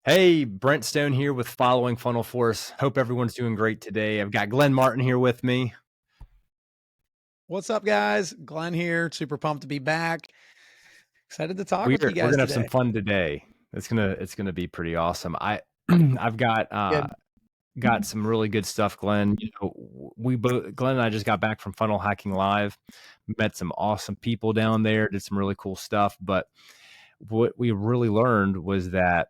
Hey, Brent Stone here with Following Funnel Force. Hope everyone's doing great today. I've got Glenn Martin here with me. What's up, guys? Glenn here. Super pumped to be back. Excited to talk with you We're guys gonna have some today. fun today. It's gonna be pretty awesome. I've Good. got some really good stuff, Glenn. We both Glenn and I just got back from Funnel Hacking Live, met some awesome people down there, did some really cool stuff. But what we really learned was that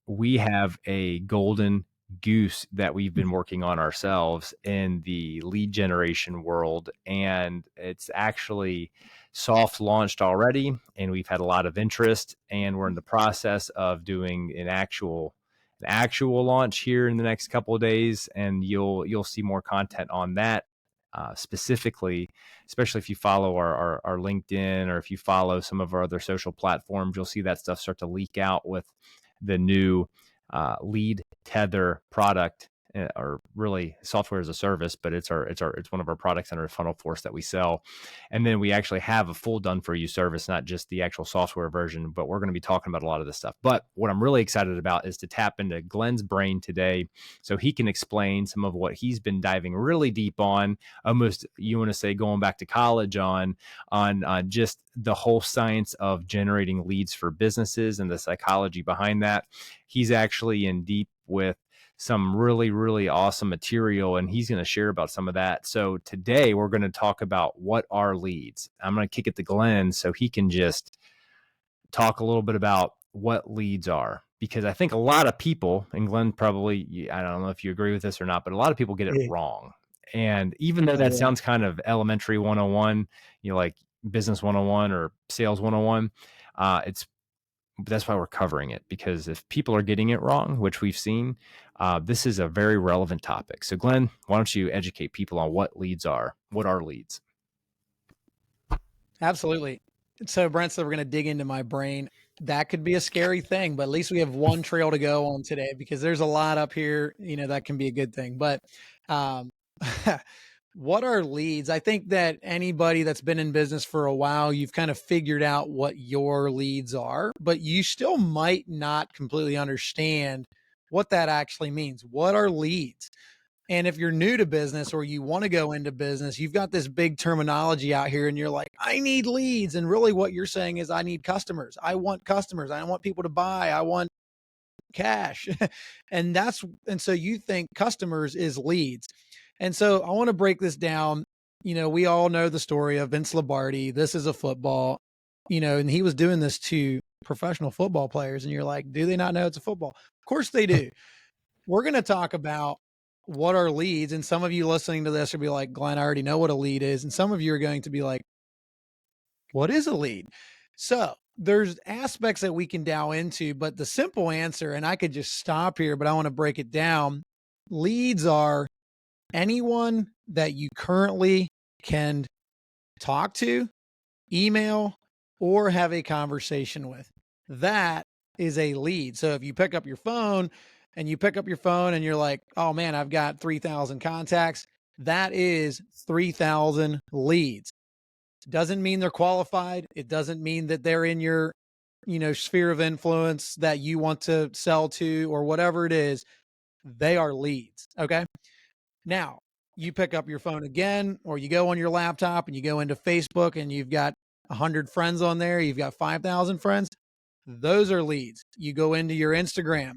we have a golden goose that we've been working on ourselves in the lead generation world, and it's actually soft launched already, and we've had a lot of interest, and we're in the process of doing an actual launch here in the next couple of days, and you'll see more content on that. Specifically, especially if you follow our LinkedIn, or if you follow some of our other social platforms, you'll see that stuff start to leak out with the new lead tether product, or really software as a service, but it's one of our products under Funnel Force that we sell. And then we actually have a full done for you service, not just the actual software version, but we're going to be talking about a lot of this stuff. But what I'm really excited about is to tap into Glenn's brain today so he can explain some of what he's been diving really deep on, almost, you want to say, going back to college on just the whole science of generating leads for businesses and the psychology behind that. He's actually in deep with some really, really awesome material, and he's going to share about some of that. So today we're going to talk about what are leads. I'm going to kick it to Glenn so he can just talk a little bit about what leads are, because I think a lot of people, and Glenn probably, I don't know if you agree with this or not, but a lot of people get it Yeah. wrong. And even though Oh, that yeah. sounds kind of elementary 101, like business 101 or sales 101, it's that's why we're covering it, because if people are getting it wrong, which we've seen, this is a very relevant topic. So Glenn, why don't you educate people on what leads are? What are leads? Absolutely. So, Brent said we're going to dig into my brain. That could be a scary thing, but at least we have one trail to go on today because there's a lot up here. That can be a good thing. But um, what are leads? I think that anybody that's been in business for a while, you've kind of figured out what your leads are, but you still might not completely understand what that actually means. What are leads? And if you're new to business or you want to go into business, you've got this big terminology out here and you're like, I need leads. And really what you're saying is, I need customers. I want customers. I want people to buy. I want cash. And so you think customers is leads. And so I want to break this down. We all know the story of Vince Lombardi. This is a football, and he was doing this to professional football players. And you're like, do they not know it's a football? Of course they do. We're going to talk about what are leads. And some of you listening to this will be like, Glenn, I already know what a lead is. And some of you are going to be like, what is a lead? So there's aspects that we can dial into, but the simple answer, and I could just stop here, but I want to break it down. Leads are anyone that you currently can talk to, email, or have a conversation with. That is a lead. So if you pick up your phone and you're like, oh man, I've got 3,000 contacts, that is 3,000 leads. Doesn't mean they're qualified. It doesn't mean that they're in your, sphere of influence that you want to sell to or whatever it is. They are leads. Okay. Now, you pick up your phone again, or you go on your laptop and you go into Facebook and you've got 100 friends on there, you've got 5,000 friends. Those are leads. You go into your Instagram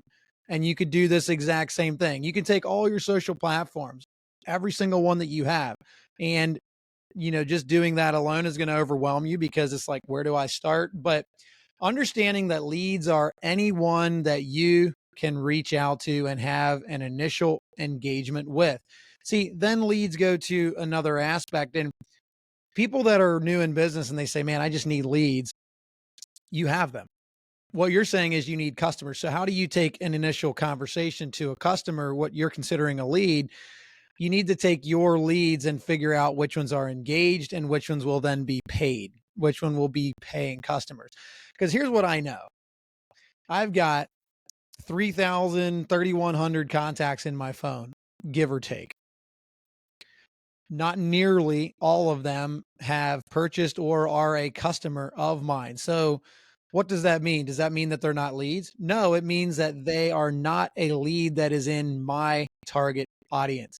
and you could do this exact same thing. You can take all your social platforms, every single one that you have, and just doing that alone is going to overwhelm you because it's like, where do I start? But understanding that leads are anyone that you can reach out to and have an initial engagement with. See, then leads go to another aspect. And people that are new in business and they say, man, I just need leads, you have them. What you're saying is you need customers. So, how do you take an initial conversation to a customer, what you're considering a lead? You need to take your leads and figure out which ones are engaged and which ones will then be paid, which one will be paying customers. Because here's what I know. I've got 3,000, 3,100 contacts in my phone, give or take. Not nearly all of them have purchased or are a customer of mine. So What does that mean? Does that mean that they're not leads? No, it means that they are not a lead that is in my target audience.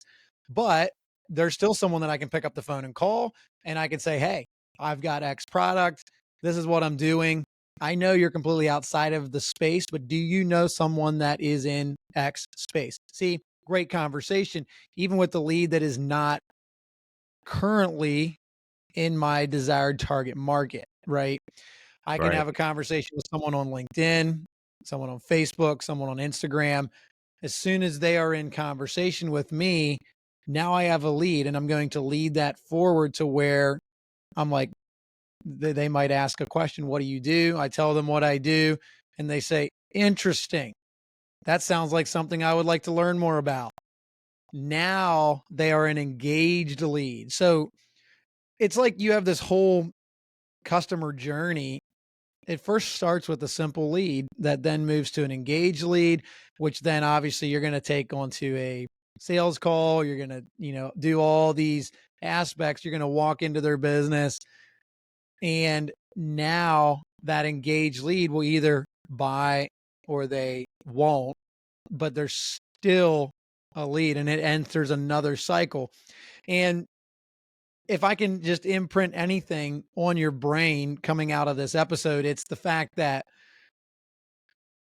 But there's still someone that I can pick up the phone and call, and I can say, "Hey, I've got X product. This is what I'm doing. I know you're completely outside of the space, but do you know someone that is in X space?" See, great conversation, even with the lead that is not currently in my desired target market, right? I can Right. have a conversation with someone on LinkedIn, someone on Facebook, someone on Instagram. As soon as they are in conversation with me, now I have a lead, and I'm going to lead that forward to where I'm like, they might ask a question, "What do you do?" I tell them what I do, and they say, "Interesting. That sounds like something I would like to learn more about." Now they are an engaged lead. So it's like you have this whole customer journey. It first starts with a simple lead that then moves to an engaged lead, which then obviously you're going to take onto a sales call. You're going to, do all these aspects. You're going to walk into their business. And now that engaged lead will either buy or they won't, but there's still a lead, and it enters another cycle. And if I can just imprint anything on your brain coming out of this episode, it's the fact that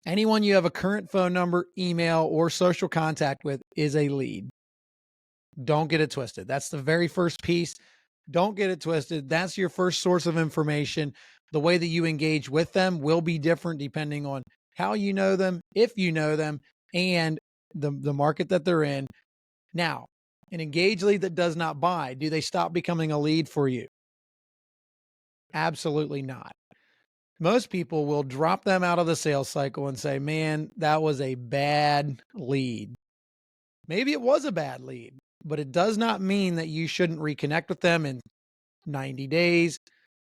anyone you have a current phone number, email, or social contact with is a lead. Don't get it twisted. That's the very first piece. Don't get it twisted. That's your first source of information. The way that you engage with them will be different depending on how you know them, if you know them, and the market that they're in. Now, an engaged lead that does not buy, do they stop becoming a lead for you? Absolutely not. Most people will drop them out of the sales cycle and say, "Man, that was a bad lead." Maybe it was a bad lead, but it does not mean that you shouldn't reconnect with them in 90 days,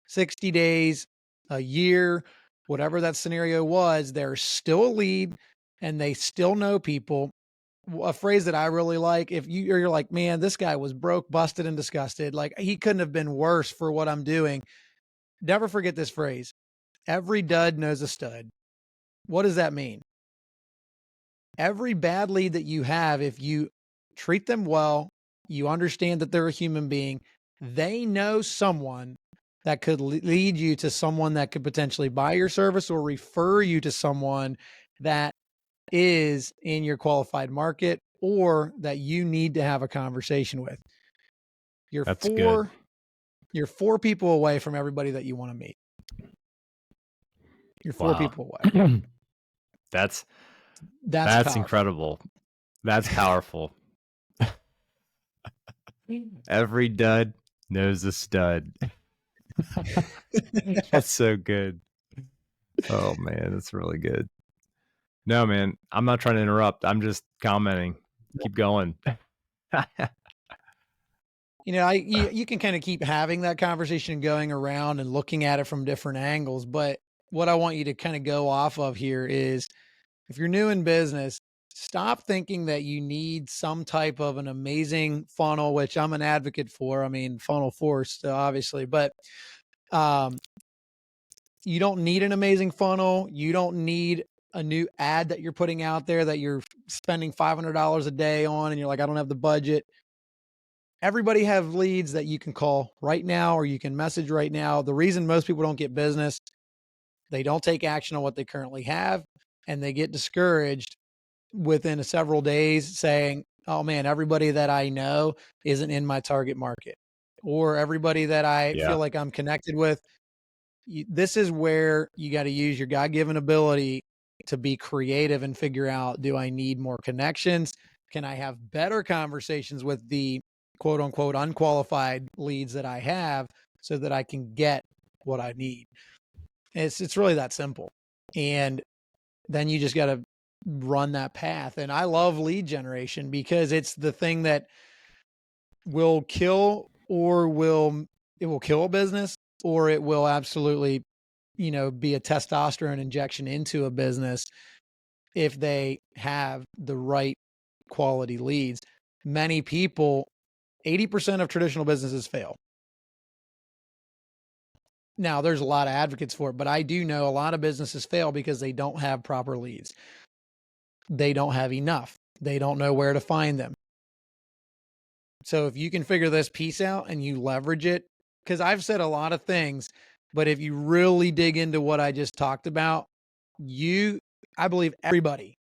60 days, a year, whatever that scenario was. They're still a lead and they still know people. A phrase that I really like, if you're like, "Man, this guy was broke, busted, and disgusted. Like, he couldn't have been worse for what I'm doing." Never forget this phrase. Every dud knows a stud. What does that mean? Every bad lead that you have, if you treat them well, you understand that they're a human being, they know someone that could lead you to someone that could potentially buy your service or refer you to someone that is in your qualified market or that you need to have a conversation with. You're That's good. four, you're four people away from everybody that you want to meet. You're four Wow. people away. That's That's that's powerful. incredible. That's powerful. Every dud knows a stud. That's so good. Oh man, that's really good. No, man, I'm not trying to interrupt. I'm just commenting. Keep going. You can kind of keep having that conversation going around and looking at it from different angles. But what I want you to kind of go off of here is, if you're new in business, stop thinking that you need some type of an amazing funnel, which I'm an advocate for. I mean, funnel first, obviously, but um, you don't need an amazing funnel. You don't need a new ad that you're putting out there that you're spending $500 a day on, and you're like, "I don't have the budget." Everybody have leads that you can call right now or you can message right now. The reason most people don't get business, they don't take action on what they currently have, and they get discouraged within several days saying, "Oh man, everybody that I know isn't in my target market," or "Everybody that I Yeah. feel like I'm connected with." This is where you got to use your God-given ability to be creative and figure out, do I need more connections? Can I have better conversations with the quote unquote unqualified leads that I have so that I can get what I need? It's really that simple. And then you just got to run that path. And I love lead generation because it's the thing that will kill or will kill a business, or it will absolutely, be a testosterone injection into a business if they have the right quality leads. Many people, 80% of traditional businesses fail. Now, there's a lot of advocates for it, but I do know a lot of businesses fail because they don't have proper leads. They don't have enough. They don't know where to find them. So if you can figure this piece out and you leverage it, because I've said a lot of things, but if you really dig into what I just talked about, I believe everybody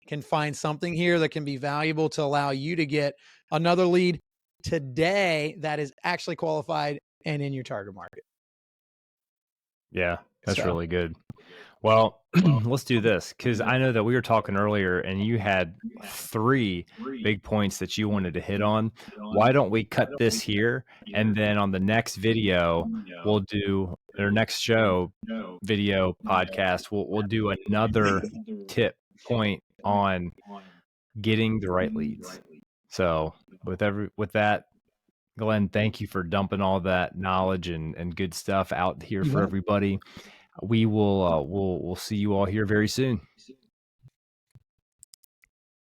can find something here that can be valuable to allow you to get another lead today that is actually qualified and in your target market. Yeah, that's So, really good. Well, let's do this because I know that we were talking earlier and you had three big points that you wanted to hit on. Why don't we cut this here? And then on the next video, we'll do or next show, video podcast, we'll do another tip point on getting the right leads. So with that, Glenn, thank you for dumping all that knowledge and good stuff out here you for bet. everybody. We will we'll see you all here very soon.